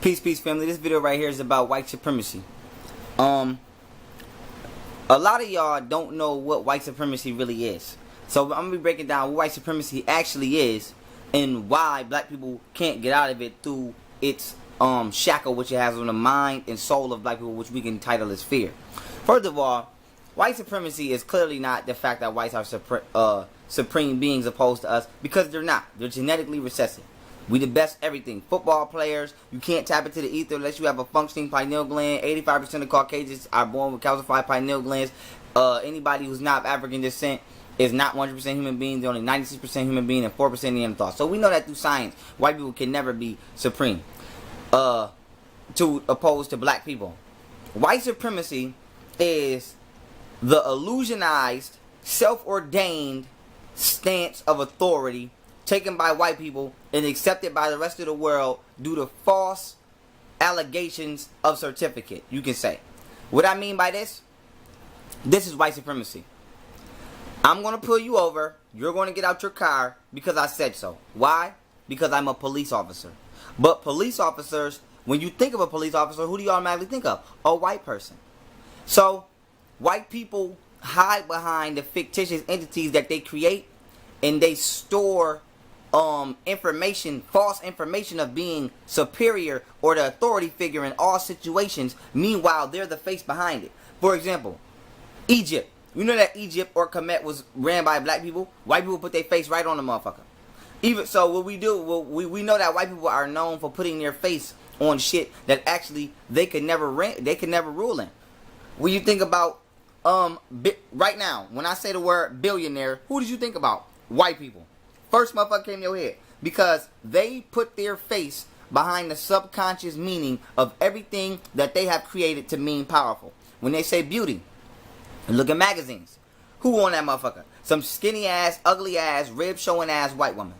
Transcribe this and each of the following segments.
Peace, family. This video right here is about white supremacy. A lot of y'all don't know what white supremacy really is. So I'm going to be breaking down what white supremacy actually is and why black people can't get out of it through its shackle which it has on the mind and soul of black people, which we can title as fear. First of all, white supremacy is clearly not the fact that whites are supreme beings opposed to us, because they're not. They're genetically recessive. We the best everything. Football players, you can't tap into the ether unless you have a functioning pineal gland. 85% of Caucasians are born with calcified pineal glands. Anybody who's not of African descent is not 100% human being. They're only 96% human being and 4% Neanderthal. So we know that through science, white people can never be supreme. To opposed to black people. White supremacy is the illusionized, self-ordained stance of authority taken by white people and accepted by the rest of the world due to false allegations of certificate, you can say. What I mean by this is white supremacy. I'm going to pull you over. You're going to get out your car because I said so. Why? Because I'm a police officer. But police officers, when you think of a police officer, who do you automatically think of? A white person. So, white people hide behind the fictitious entities that they create, and they store information, false information of being superior or the authority figure in all situations. Meanwhile, they're the face behind it. For example, Egypt. You know that Egypt or Kemet was ran by black people? White people put their face right on the motherfucker. Even so, what we do, we know that white people are known for putting their face on shit that actually they could never rule in. When you think about right now, when I say the word billionaire, who did you think about? White people. First motherfucker came in your head, because they put their face behind the subconscious meaning of everything that they have created to mean powerful. When they say beauty, look at magazines. Who on that motherfucker? Some skinny ass, ugly ass, rib showing ass white woman.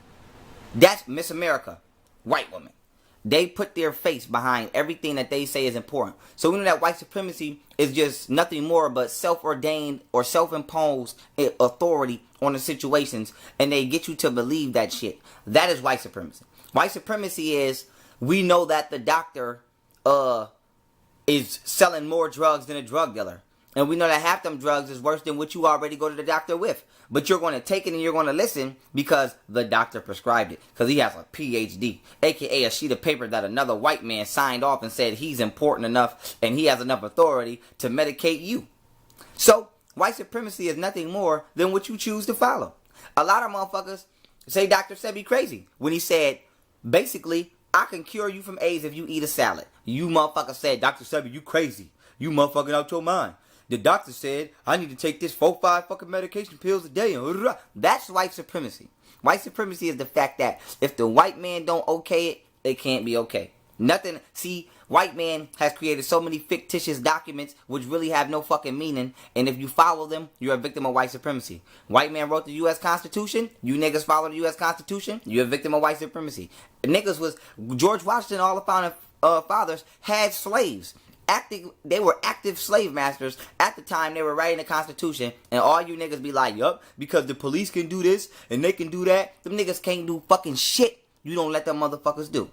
That's Miss America, white woman. They put their face behind everything that they say is important. So we know that white supremacy is just nothing more but self-ordained or self-imposed authority on the situations, and they get you to believe that shit. That is white supremacy. White supremacy is, we know that the doctor is selling more drugs than a drug dealer. And we know that half them drugs is worse than what you already go to the doctor with. But you're going to take it and you're going to listen because the doctor prescribed it. Because he has a PhD. AKA a sheet of paper that another white man signed off and said he's important enough and he has enough authority to medicate you. So, white supremacy is nothing more than what you choose to follow. A lot of motherfuckers say Dr. Sebi crazy when he said, basically, I can cure you from AIDS if you eat a salad. You motherfucker said, Dr. Sebi, you crazy. You motherfucking out your mind. The doctor said, I need to take this 4-5 fucking medication pills a day. That's white supremacy. White supremacy is the fact that if the white man don't okay it, it can't be okay. Nothing. See, white man has created so many fictitious documents which really have no fucking meaning. And if you follow them, you're a victim of white supremacy. White man wrote the U.S. Constitution. You niggas follow the U.S. Constitution. You're a victim of white supremacy. Niggas was, George Washington, all the founding fathers had slaves. They were active slave masters at the time they were writing the Constitution, and all you niggas be like, yup, because the police can do this and they can do that. Them niggas can't do fucking shit you don't let them motherfuckers do.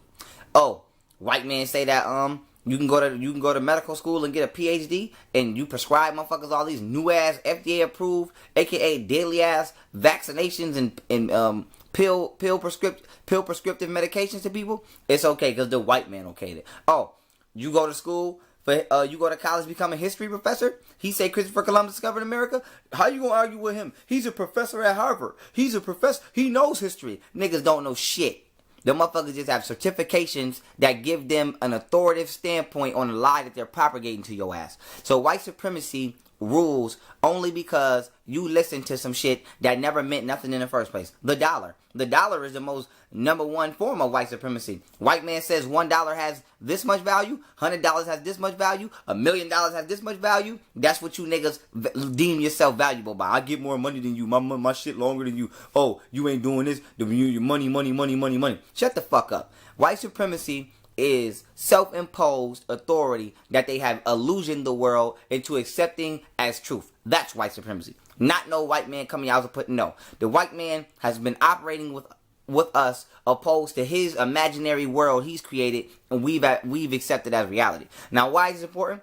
Oh, white men say that you can go to medical school and get a PhD, and you prescribe motherfuckers all these new ass FDA approved, aka daily ass vaccinations and pill prescriptive medications to people. It's okay because the white man okayed it. Oh, you go to school. You go to college, become a history professor. He say Christopher Columbus discovered America. How you gonna argue with him? He's a professor at Harvard. He's a professor. He knows history. Niggas don't know shit. The motherfuckers just have certifications that give them an authoritative standpoint on the lie that they're propagating to your ass. So white supremacy rules only because you listen to some shit that never meant nothing in the first place. The dollar. The dollar is the most number one form of white supremacy. White man says $1 has this much value, $100 has this much value, $1 million has this much value. That's what you niggas deem yourself valuable by. I get more money than you. My shit longer than you. Oh, you ain't doing this. Your money. Shut the fuck up. White supremacy is self-imposed authority that they have illusioned the world into accepting as truth. That's white supremacy. Not no white man coming out and putting no. The white man has been operating with with us opposed to his imaginary world he's created and we've accepted as reality. Now, why is it important?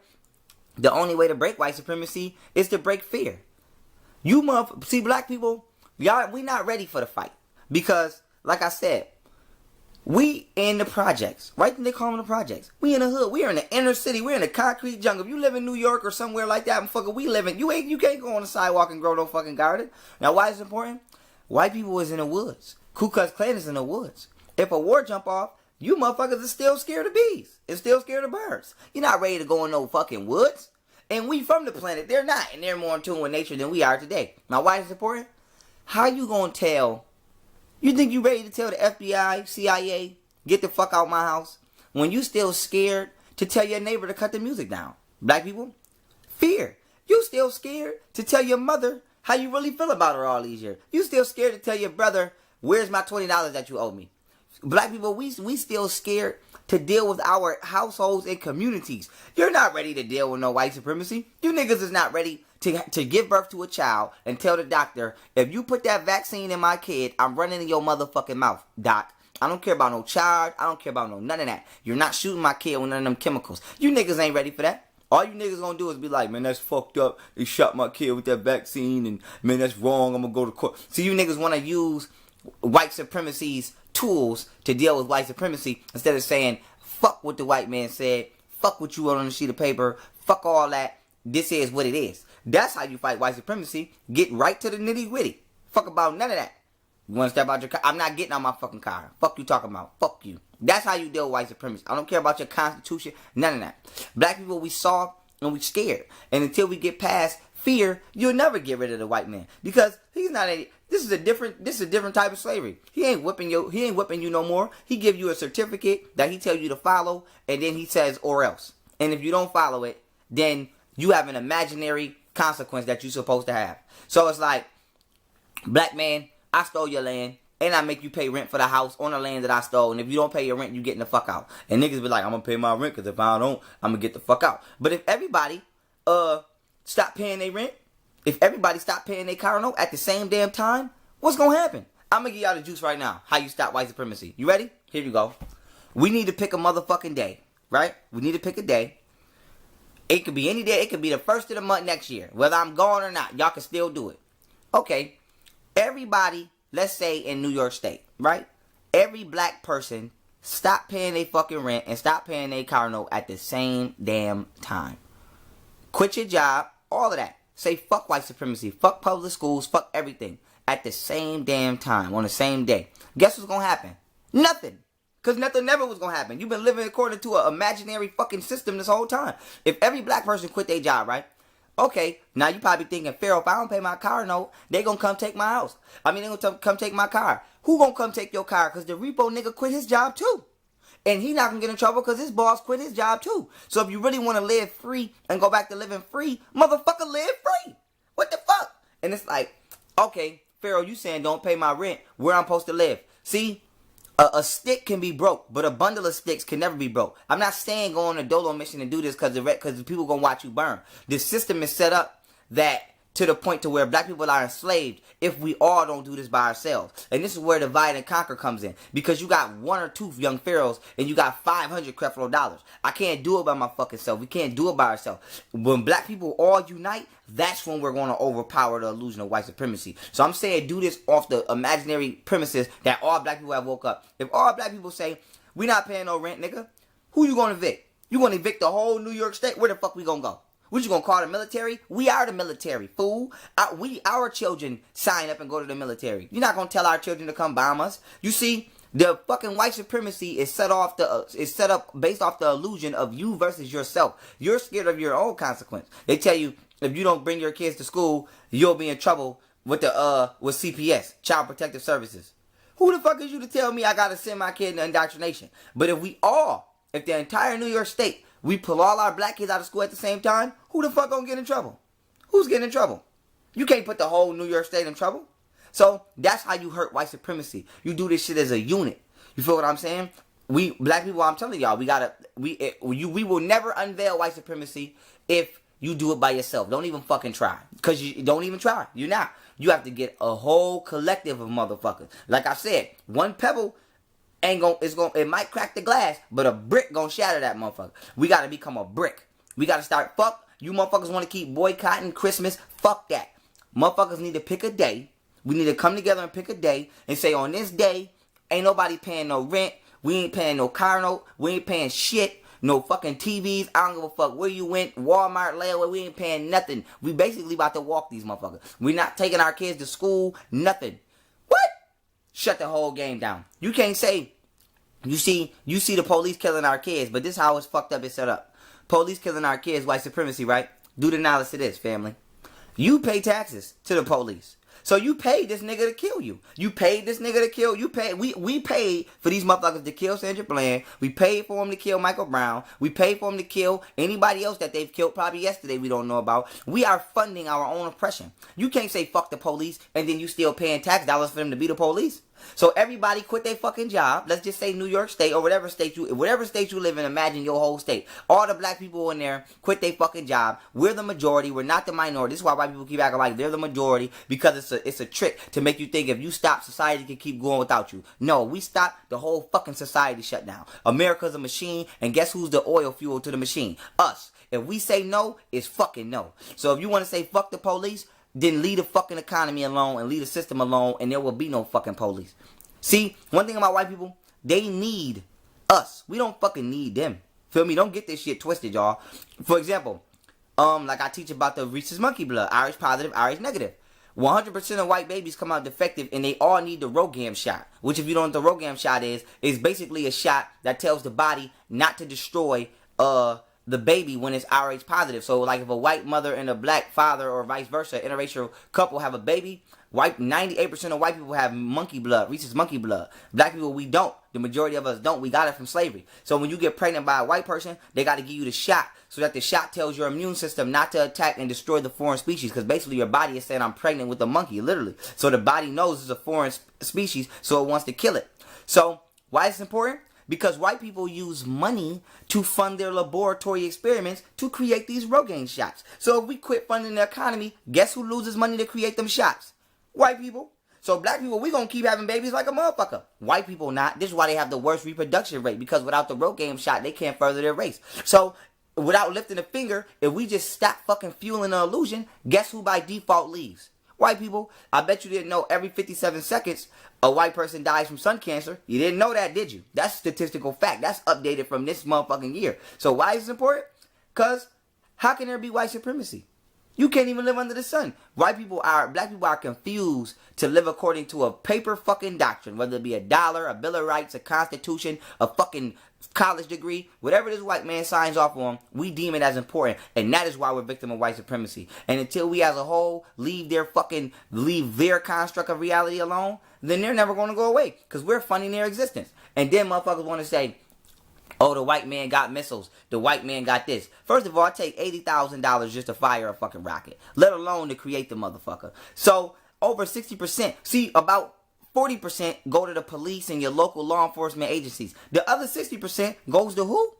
The only way to break white supremacy is to break fear. See, black people, y'all, we not ready for the fight. Because, like I said, we in the projects. Right? They call them the projects. We in the hood. We are in the inner city. We're in the concrete jungle. If you live in New York or somewhere like that, you can't go on the sidewalk and grow no fucking garden. Now, why is it important? White people is in the woods. Ku Klux Klan is in the woods. If a war jump off, you motherfuckers are still scared of bees. And still scared of birds. You're not ready to go in no fucking woods. And we from the planet. They're not. And they're more in tune with nature than we are today. Now, why is it important? How you gonna tell... You think you ready to tell the FBI, CIA, get the fuck out my house, when you still scared to tell your neighbor to cut the music down? Black people, fear. You still scared to tell your mother how you really feel about her all these years. You still scared to tell your brother, where's my $20 that you owe me? Black people, we still scared to deal with our households and communities. You're not ready to deal with no white supremacy. You niggas is not ready to give birth to a child and tell the doctor, if you put that vaccine in my kid, I'm running in your motherfucking mouth, doc. I don't care about no child. I don't care about none of that. You're not shooting my kid with none of them chemicals. You niggas ain't ready for that. All you niggas gonna do is be like, man, that's fucked up. They shot my kid with that vaccine, and man, that's wrong. I'm gonna go to court. So you niggas wanna use white supremacy's tools to deal with white supremacy instead of saying, fuck what the white man said. Fuck what you wrote on a sheet of paper. Fuck all that. This is what it is. That's how you fight white supremacy. Get right to the nitty gritty. Fuck about none of that. You want to step out your car? I'm not getting out my fucking car. Fuck you talking about. Fuck you. That's how you deal with white supremacy. I don't care about your constitution. None of that. Black people, we soft and we scared. And until we get past fear, you'll never get rid of the white man. Because he's not a... This is a different type of slavery. He ain't whipping you no more. He give you a certificate that he tell you to follow, and then he says, or else. And if you don't follow it, then you have an imaginary consequence that you're supposed to have. So it's like, black man, I stole your land, and I make you pay rent for the house on the land that I stole. And if you don't pay your rent, you getting the fuck out. And niggas be like, I'm gonna pay my rent, because if I don't, I'm gonna get the fuck out. But if everybody stop paying their rent, if everybody stop paying their car note at the same damn time, what's gonna happen? I'm gonna give y'all the juice right now. How you stop white supremacy. You ready? Here you go. We need to pick a motherfucking day, right? We need to pick a day. It could be any day. It could be the first of the month next year. Whether I'm gone or not, y'all can still do it. Okay. Everybody, let's say in New York State, right? Every black person stop paying their fucking rent and stop paying their car note at the same damn time. Quit your job, all of that. Say fuck white supremacy, fuck public schools, fuck everything. At the same damn time, on the same day. Guess what's gonna happen? Nothing. Because nothing never was gonna happen. You've been living according to an imaginary fucking system this whole time. If every black person quit their job, right? Okay, now you probably thinking, Pharaoh, if I don't pay my car note, they gonna come take my house. I mean, they gonna come take my car. Who gonna come take your car? Because the repo nigga quit his job too. And he not gonna get in trouble because his boss quit his job too. So if you really want to live free and go back to living free, motherfucker, live free. What the fuck? And it's like, okay, Pharaoh, you saying don't pay my rent. Where I'm supposed to live? See, a stick can be broke, but a bundle of sticks can never be broke. I'm not saying go on a dolo mission and do this because the people gonna watch you burn. The system is set up that to the point to where black people are enslaved if we all don't do this by ourselves. And this is where divide and conquer comes in. Because you got one or two young pharaohs and you got 500 Creflo dollars. I can't do it by my fucking self. We can't do it by ourselves. When black people all unite, that's when we're going to overpower the illusion of white supremacy. So I'm saying do this off the imaginary premises that all black people have woke up. If all black people say, we not paying no rent, nigga, who you going to evict? You going to evict the whole New York State? Where the fuck we going to go? What you gonna call the military? We are the military, fool. Our children sign up and go to the military. You're not gonna tell our children to come bomb us. You see, the fucking white supremacy is set up based off the illusion of you versus yourself. You're scared of your own consequence. They tell you if you don't bring your kids to school, you'll be in trouble with with CPS, Child Protective Services. Who the fuck is you to tell me I gotta send my kid into indoctrination? But if the entire New York State, we pull all our black kids out of school at the same time, who the fuck gonna get in trouble? Who's getting in trouble? You can't put the whole New York State in trouble. So that's how you hurt white supremacy. You do this shit as a unit. You feel what I'm saying? We black people, I'm telling y'all, we will never unveil white supremacy if you do it by yourself. Don't even fucking try. Because you don't even try. You're not. You have to get a whole collective of motherfuckers. Like I said, one pebble it might crack the glass, but a brick gonna shatter that motherfucker. We gotta become a brick. We gotta start, fuck, you motherfuckers wanna keep boycotting Christmas, fuck that. Motherfuckers need to pick a day. We need to come together and pick a day and say, on this day, ain't nobody paying no rent, we ain't paying no car note, we ain't paying shit, no fucking TVs, I don't give a fuck where you went, Walmart, layaway, we ain't paying nothing. We basically about to walk these motherfuckers. We not taking our kids to school, nothing. What? Shut the whole game down. You can't say, you see the police killing our kids, but this is how it's fucked up, it's set up. Police killing our kids, white supremacy, right? Do the analysis of this, family. You pay taxes to the police. So you paid this nigga to kill you. You paid this nigga to kill. We paid for these motherfuckers to kill Sandra Bland. We paid for him to kill Michael Brown. We paid for him to kill anybody else that they've killed probably yesterday we don't know about. We are funding our own oppression. You can't say fuck the police and then you still paying tax dollars for them to be the police. So everybody quit their fucking job. Let's just say New York State or whatever state you live in, imagine your whole state. All the black people in there quit their fucking job. We're the majority. We're not the minority. This is why white people keep acting like they're the majority, because it's a trick to make you think if you stop, society can keep going without you. No, we stop, the whole fucking society shut down. America's a machine, and guess who's the oil fuel to the machine? Us. If we say no, it's fucking no. So if you want to say fuck the police, then leave the fucking economy alone and leave the system alone, and there will be no fucking police. See, one thing about white people, they need us. We don't fucking need them. Feel me? Don't get this shit twisted, y'all. For example, like I teach about the rhesus monkey blood, Irish positive, Irish negative. 100% of white babies come out defective, and they all need the Rogam shot. Which, if you don't know what the Rogam shot is basically a shot that tells the body not to destroy the baby when it's Rh positive. So like if a white mother and a black father or vice versa, interracial couple have a baby, 98% of white people have monkey blood, rhesus monkey blood. Black people, we don't. The majority of us don't. We got it from slavery. So when you get pregnant by a white person, they got to give you the shot so that the shot tells your immune system not to attack and destroy the foreign species, because basically your body is saying I'm pregnant with a monkey, literally. So the body knows it's a foreign species, so it wants to kill it. So why is this important? Because white people use money to fund their laboratory experiments to create these Rogaine shots. So if we quit funding the economy, guess who loses money to create them shots? White people. So black people, we gonna keep having babies like a motherfucker. White people not. This is why they have the worst reproduction rate, because without the Rogaine shot, they can't further their race. So without lifting a finger, if we just stop fucking fueling the illusion, guess who by default leaves? White people. I bet you didn't know every 57 seconds a white person dies from sun cancer. You didn't know that, did you? That's statistical fact. That's updated from this motherfucking year. So why is this important? Because how can there be white supremacy? You can't even live under the sun. Black people are confused to live according to a paper fucking doctrine, whether it be a dollar, a bill of rights, a constitution, a fucking college degree, whatever this white man signs off on, we deem it as important, and that is why we're victim of white supremacy. And until we as a whole leave their construct of reality alone, then they're never going to go away, because we're funding their existence. And then motherfuckers want to say, oh, the white man got missiles. The white man got this. First of all, I take $80,000 just to fire a fucking rocket, let alone to create the motherfucker. So over 60%, see, about 40% go to the police and your local law enforcement agencies. The other 60% goes to who?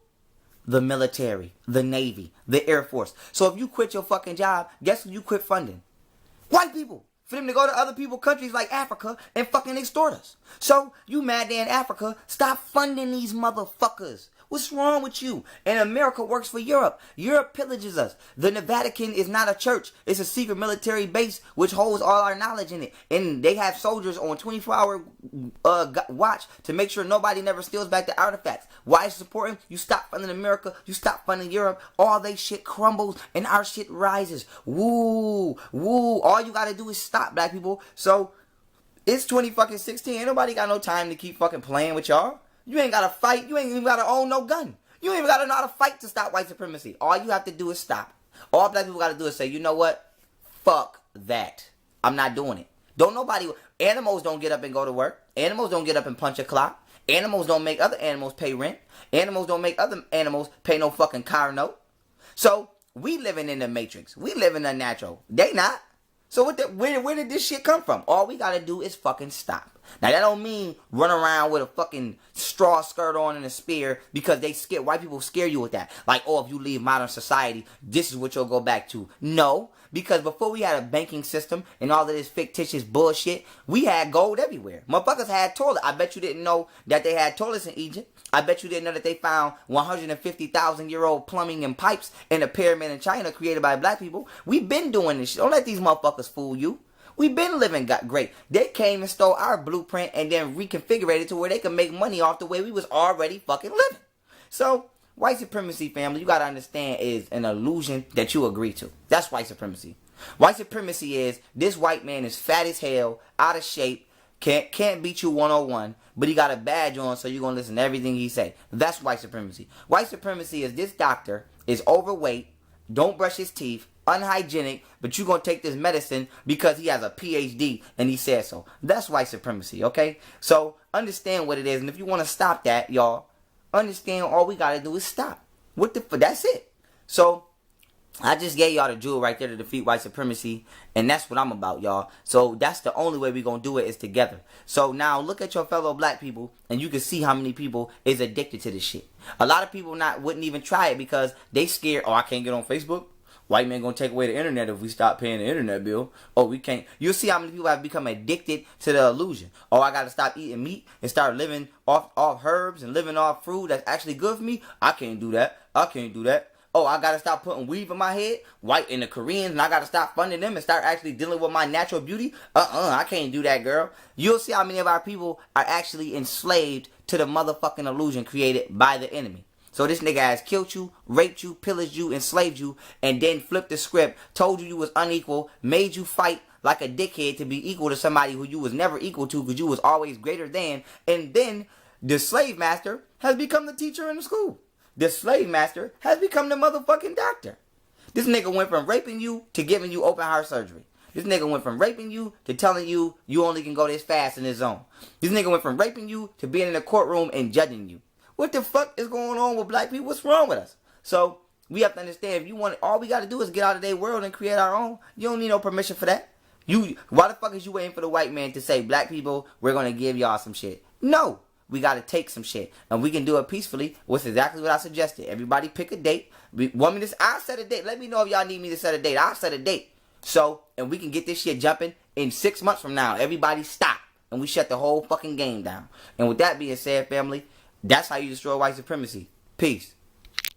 The military, the Navy, the Air Force. So if you quit your fucking job, guess who you quit funding? White people. For them to go to other people's countries like Africa and fucking extort us. So, you mad there in Africa, stop funding these motherfuckers. What's wrong with you? And America works for Europe. Europe pillages us. The Vatican is not a church. It's a secret military base which holds all our knowledge in it. And they have soldiers on 24-hour watch to make sure nobody never steals back the artifacts. Why is it important? You stop funding America. You stop funding Europe. All they shit crumbles and our shit rises. Woo. Woo. All you gotta do is stop, black people. So, it's 2016. Ain't nobody got no time to keep fucking playing with y'all. You ain't gotta fight. You ain't even gotta own no gun. You ain't even gotta know how to fight to stop white supremacy. All you have to do is stop. All black people gotta do is say, you know what? Fuck that. I'm not doing it. Animals don't get up and go to work. Animals don't get up and punch a clock. Animals don't make other animals pay rent. Animals don't make other animals pay no fucking car note. So, we living in the matrix. We living unnatural. They not. So where did this shit come from? All we gotta do is fucking stop. Now, that don't mean run around with a fucking straw skirt on and a spear because they scare, white people scare you with that. Like, oh, if you leave modern society, this is what you'll go back to. No, because before we had a banking system and all of this fictitious bullshit, we had gold everywhere. Motherfuckers had toilets. I bet you didn't know that they had toilets in Egypt. I bet you didn't know that they found 150,000-year-old plumbing and pipes in a pyramid in China created by black people. We've been doing this shit. Don't let these motherfuckers fool you. We've been living great. They came and stole our blueprint and then reconfigured it to where they can make money off the way we was already fucking living. So, white supremacy, family, you gotta understand, is an illusion that you agree to. That's white supremacy. White supremacy is this white man is fat as hell, out of shape, can't beat you 101, but he got a badge on, so you're gonna listen to everything he say. That's white supremacy. White supremacy is this doctor is overweight, don't brush his teeth, unhygienic, but you're going to take this medicine because he has a PhD and he said so. That's white supremacy, okay? So understand what it is. And if you want to stop that, y'all, understand all we got to do is stop. That's it. So I just gave y'all the jewel right there to defeat white supremacy. And that's what I'm about, y'all. So that's the only way we're going to do it is together. So now look at your fellow black people and you can see how many people is addicted to this shit. A lot of people wouldn't even try it because they scared, oh, I can't get on Facebook. White man gonna take away the internet if we stop paying the internet bill. Oh, we can't. You'll see how many people have become addicted to the illusion. Oh, I gotta stop eating meat and start living off herbs and living off fruit that's actually good for me. I can't do that. I can't do that. Oh, I gotta stop putting weave in my head. White and the Koreans, and I gotta stop funding them and start actually dealing with my natural beauty. I can't do that, girl. You'll see how many of our people are actually enslaved to the motherfucking illusion created by the enemy. So this nigga has killed you, raped you, pillaged you, enslaved you, and then flipped the script, told you was unequal, made you fight like a dickhead to be equal to somebody who you was never equal to because you was always greater than. And then the slave master has become the teacher in the school. The slave master has become the motherfucking doctor. This nigga went from raping you to giving you open heart surgery. This nigga went from raping you to telling you you only can go this fast in this zone. This nigga went from raping you to being in the courtroom and judging you. What the fuck is going on with black people? What's wrong with us? So we have to understand, if you want, all we got to do is get out of their world and create our own. You don't need no permission for that. Why the fuck is you waiting for the white man to say, black people, we're going to give y'all some shit? No, we got to take some shit. And we can do it peacefully, which is exactly what I suggested. Everybody pick a date. I'll set a date. Let me know if y'all need me to set a date. I'll set a date. So, and we can get this shit jumping in 6 months from now. Everybody stop. And we shut the whole fucking game down. And with that being said, family, that's how you destroy white supremacy. Peace.